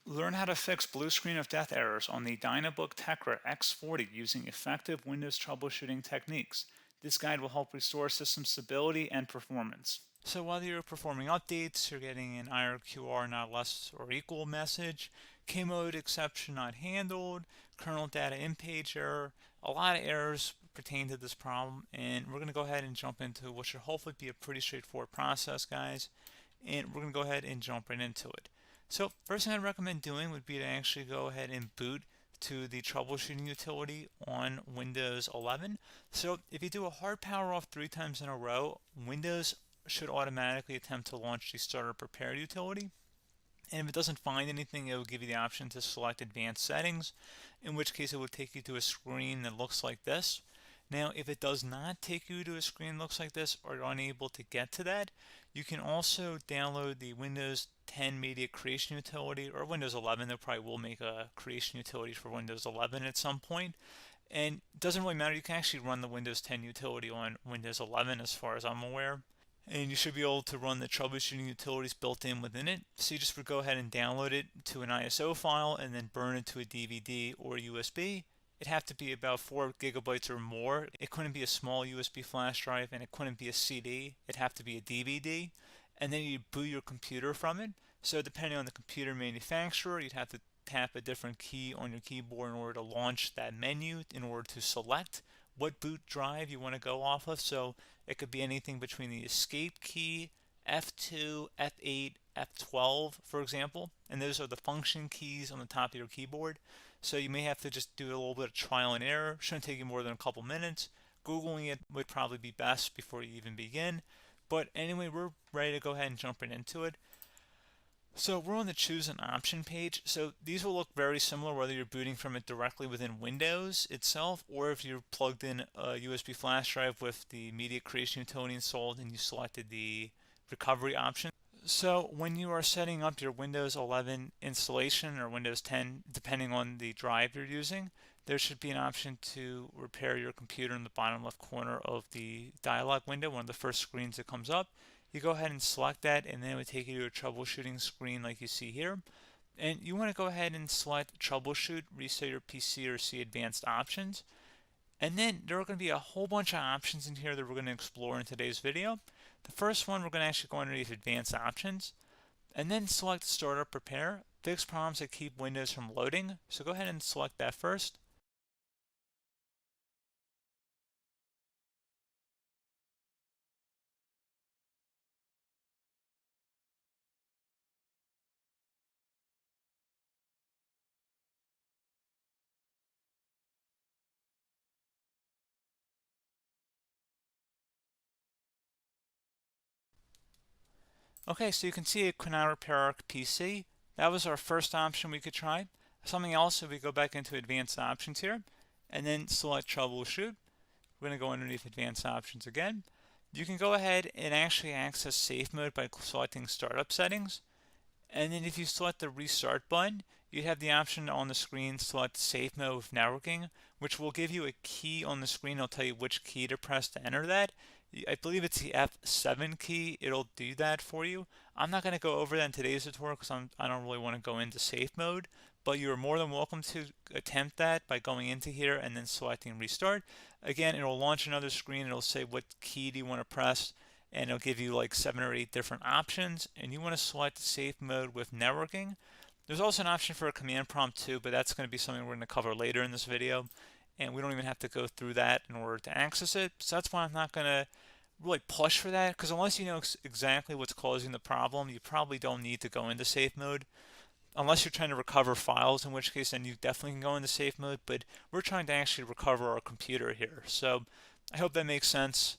Learn how to fix blue screen of death errors on the Dynabook Tecra X40 using effective Windows troubleshooting techniques. This guide will help restore system stability and performance. So while you're performing updates, you're getting an IRQR not less or equal message, K-mode exception not handled, kernel data in page error. A lot of errors pertain to this problem, and we're going to go ahead and jump into what should hopefully be a pretty straightforward process, guys. And we're going to go ahead and jump right into it. So first thing I'd recommend doing would be to actually go ahead and boot to the troubleshooting utility on Windows 11. So if you do a hard power off 3 times in a row, Windows should automatically attempt to launch the startup prepare utility. And if it doesn't find anything, it will give you the option to select advanced settings, in which case it will take you to a screen that looks like this. Now, if it does not take you to a screen that looks like this, or you're unable to get to that, you can also download the Windows 10 Media Creation Utility, or Windows 11. They probably will make a creation utility for Windows 11 at some point. And it doesn't really matter, you can actually run the Windows 10 utility on Windows 11 as far as I'm aware. And you should be able to run the troubleshooting utilities built in within it. So you just would go ahead and download it to an ISO file and then burn it to a DVD or USB. It'd have to be about 4 gigabytes or more. It couldn't be a small USB flash drive, and it couldn't be a CD. It'd have to be a DVD. And then you boot your computer from it. So depending on the computer manufacturer, you'd have to tap a different key on your keyboard in order to launch that menu, in order to select what boot drive you want to go off of. So it could be anything between the escape key, F2, F8, F12, for example. And those are the function keys on the top of your keyboard. So you may have to just do a little bit of trial and error. Shouldn't take you more than a couple minutes. Googling it would probably be best before you even begin. But anyway, we're ready to go ahead and jump right into it. So we're on the choose an option page. So these will look very similar whether you're booting from it directly within Windows itself, or if you're plugged in a USB flash drive with the media creation utility installed and you selected the recovery option. So when you are setting up your Windows 11 installation or Windows 10, depending on the drive you're using, there should be an option to repair your computer in the bottom left corner of the dialog window, one of the first screens that comes up. You go ahead and select that, and then it would take you to a troubleshooting screen like you see here. And you want to go ahead and select troubleshoot, reset your PC, or see advanced options. And then there are going to be a whole bunch of options in here that we're going to explore in today's video. The first one, we're going to actually go underneath advanced options and then select startup prepare, fix problems that keep Windows from loading. So go ahead and select that first. Okay, so you can see it could not repair our PC. That was our first option we could try. Something else, if we go back into advanced options here and then select troubleshoot, we're going to go underneath advanced options again. You can go ahead and actually access safe mode by selecting startup settings. And then if you select the restart button, you have the option on the screen select safe mode with networking, which will give you a key on the screen. It'll tell you which key to press to enter that. I believe it's the F7 key. It'll do that for you. I'm not going to go over that in today's tutorial because I don't really want to go into safe mode, but you're more than welcome to attempt that by going into here and then selecting restart. Again, it'll launch another screen. It'll say what key do you want to press, and it'll give you like 7 or 8 different options, and you want to select safe mode with networking. There's also an option for a command prompt too, but that's going to be something we're going to cover later in this video, and we don't even have to go through that in order to access it. So that's why I'm not going to really push for that, because unless you know exactly what's causing the problem, you probably don't need to go into safe mode. Unless you're trying to recover files, in which case then you definitely can go into safe mode, but we're trying to actually recover our computer here. So I hope that makes sense.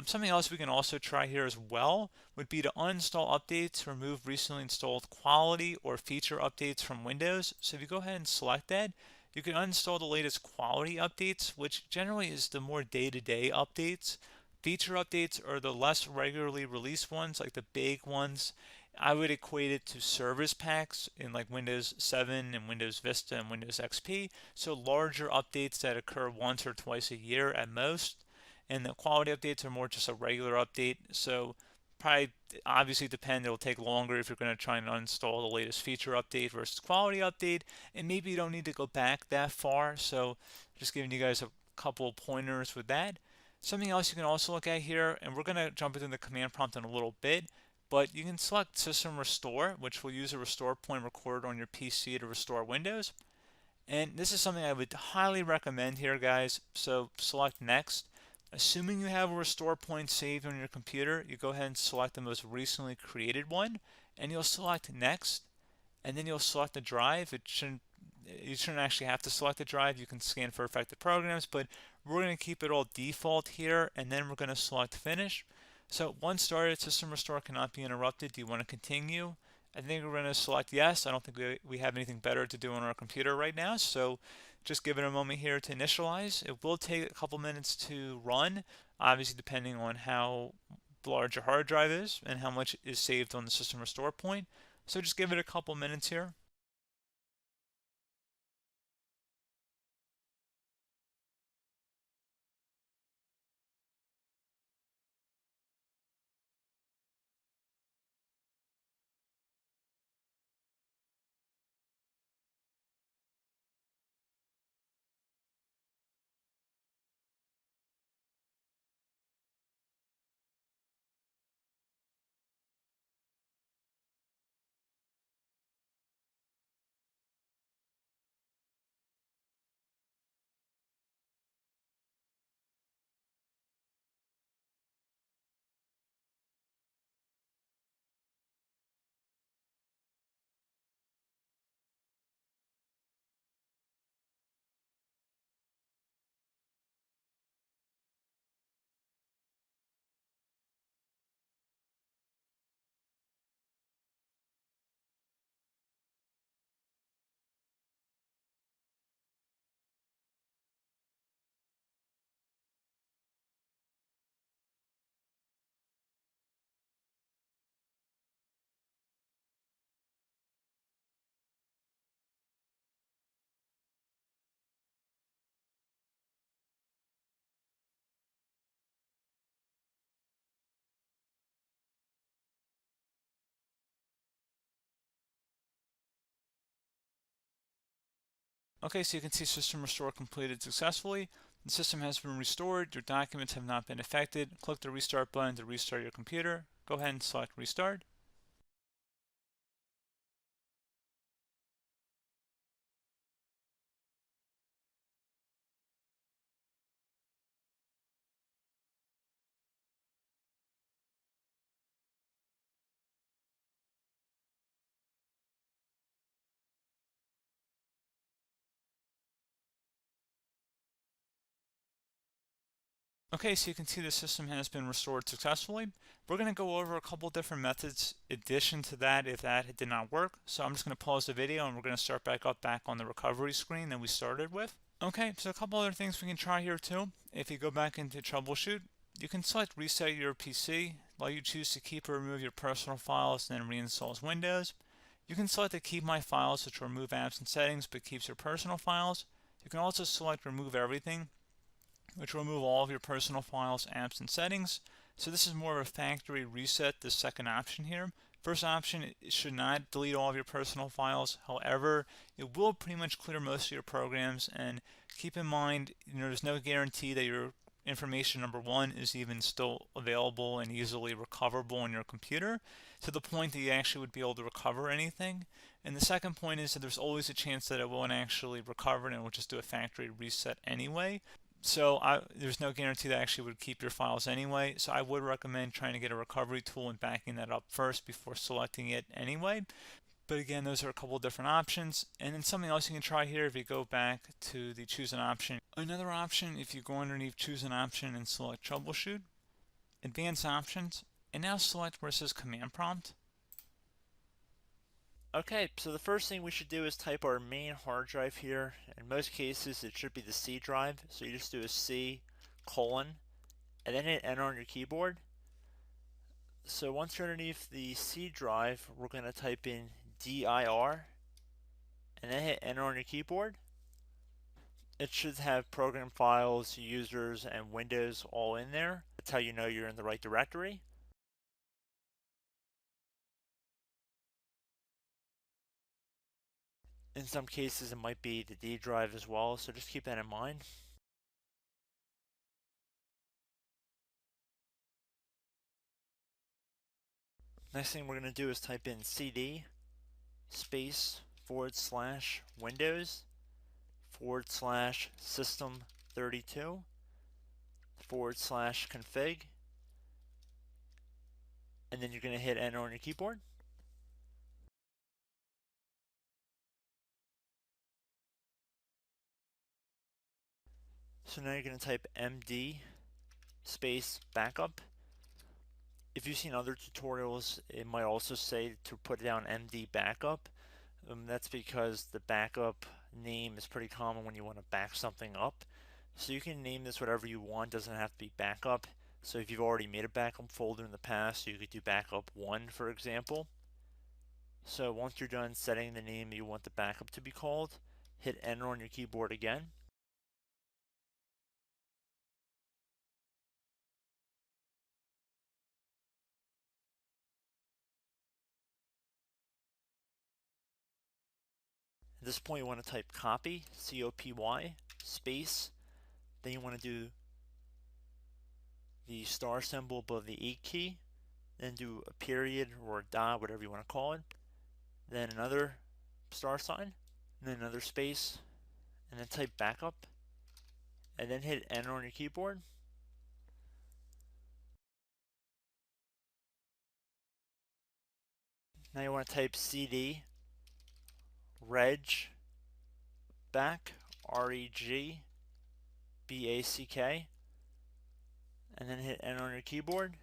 Something else we can also try here as well would be to uninstall updates, remove recently installed quality or feature updates from Windows. So if you go ahead and select that, you can uninstall the latest quality updates, which generally is the more day-to-day updates. Feature updates are the less regularly released ones, like the big ones. I would equate it to service packs in like Windows 7 and Windows Vista and Windows XP. So larger updates that occur once or twice a year at most. And the quality updates are more just a regular update. So probably obviously depend. It'll take longer if you're going to try and uninstall the latest feature update versus quality update, and maybe you don't need to go back that far. So just giving you guys a couple of pointers with that. Something else you can also look at here, and we're going to jump into the command prompt in a little bit, but you can select System Restore, which will use a restore point recorded on your PC to restore Windows. And this is something I would highly recommend here, guys. So select Next. Assuming you have a restore point saved on your computer, you go ahead and select the most recently created one, and you'll select Next, and then you'll select the drive. You shouldn't actually have to select the drive. You can scan for affected programs, but we're going to keep it all default here, and then we're going to select Finish. So once started, System Restore cannot be interrupted. Do you want to continue? I think we're going to select yes. I don't think we have anything better to do on our computer right now, so just give it a moment here to initialize. It will take a couple minutes to run, obviously depending on how large your hard drive is and how much is saved on the System Restore point. So just give it a couple minutes here. Okay, so you can see System Restore completed successfully. The system has been restored. Your documents have not been affected. Click the Restart button to restart your computer. Go ahead and select Restart. Okay, so you can see the system has been restored successfully. We're going to go over a couple different methods in addition to that if that did not work. So I'm just going to pause the video and we're going to start back on the recovery screen that we started with. Okay, so a couple other things we can try here too. If you go back into troubleshoot, you can select reset your PC, while you choose to keep or remove your personal files and then reinstalls Windows. You can select to keep my files, which will remove apps and settings but keeps your personal files. You can also select remove everything, which will remove all of your personal files, apps, and settings. So this is more of a factory reset, the second option here. First option, it should not delete all of your personal files. However, it will pretty much clear most of your programs, and keep in mind, there's no guarantee that your information, number one, is even still available and easily recoverable on your computer to the point that you actually would be able to recover anything. And the second point is that there's always a chance that it won't actually recover and it will just do a factory reset anyway. So there's no guarantee that actually would keep your files anyway. So I would recommend trying to get a recovery tool and backing that up first before selecting it anyway. But again, those are a couple of different options. And then something else you can try here if you go back to the choose an option. Another option, if you go underneath choose an option and select troubleshoot, advanced options, and now select where it says command prompt. Okay, so the first thing we should do is type our main hard drive here. In most cases, it should be the C drive. So you just do a C colon and then hit enter on your keyboard. So once you're underneath the C drive, we're going to type in dir and then hit enter on your keyboard. It should have program files, users, and Windows all in there. That's how you know you're in the right directory. In some cases, it might be the D drive as well, so just keep that in mind. Next thing we're going to do is type in cd space / Windows / system32 / config, and then you're going to hit enter on your keyboard. So now you're going to type md space backup. If you've seen other tutorials, it might also say to put down md backup. That's because the backup name is pretty common when you want to back something up. So you can name this whatever you want, doesn't have to be backup. So if you've already made a backup folder in the past, you could do backup 1, for example. So once you're done setting the name you want the backup to be called, hit enter on your keyboard again. At this point you want to type copy, C-O-P-Y, space, then you want to do the star symbol above the 8 key, then do a period or a dot, whatever you want to call it, then another star sign, and then another space, and then type backup, and then hit enter on your keyboard. Now you want to type cd reg back, REGBACK, and then hit enter on your keyboard.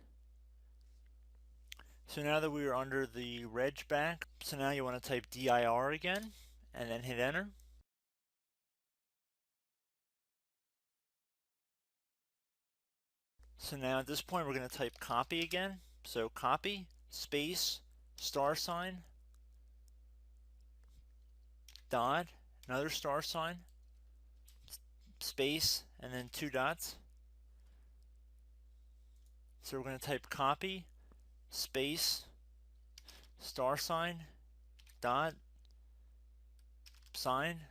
So now that we are under the reg back, so now you want to type dir again, and then hit enter. So now at this point we're going to type copy again. So copy, space, star sign, dot, another star sign, space, and then 2 dots. So we're going to type copy, space, star sign, dot, sign,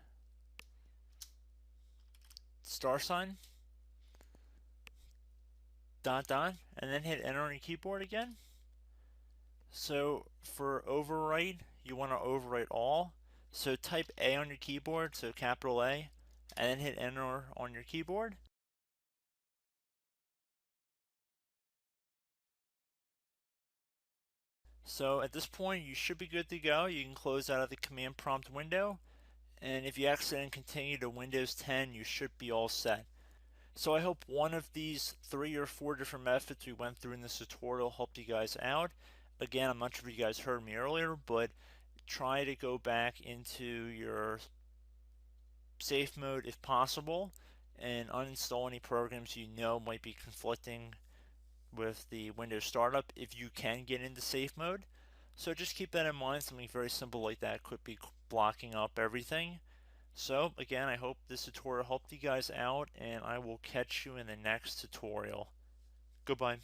star sign, dot, dot, and then hit enter on your keyboard again. So for overwrite, you want to overwrite all. So type A on your keyboard, so capital A, and then hit enter on your keyboard. So at this point you should be good to go. You can close out of the command prompt window, and if you accidentally continue to Windows 10, you should be all set. So I hope one of these 3 or 4 different methods we went through in this tutorial helped you guys out. Again, I'm not sure if you guys heard me earlier, but try to go back into your safe mode if possible and uninstall any programs you know might be conflicting with the Windows startup if you can get into safe mode. So just keep that in mind. Something very simple like that could be blocking up everything. So again, I hope this tutorial helped you guys out, and I will catch you in the next tutorial. Goodbye.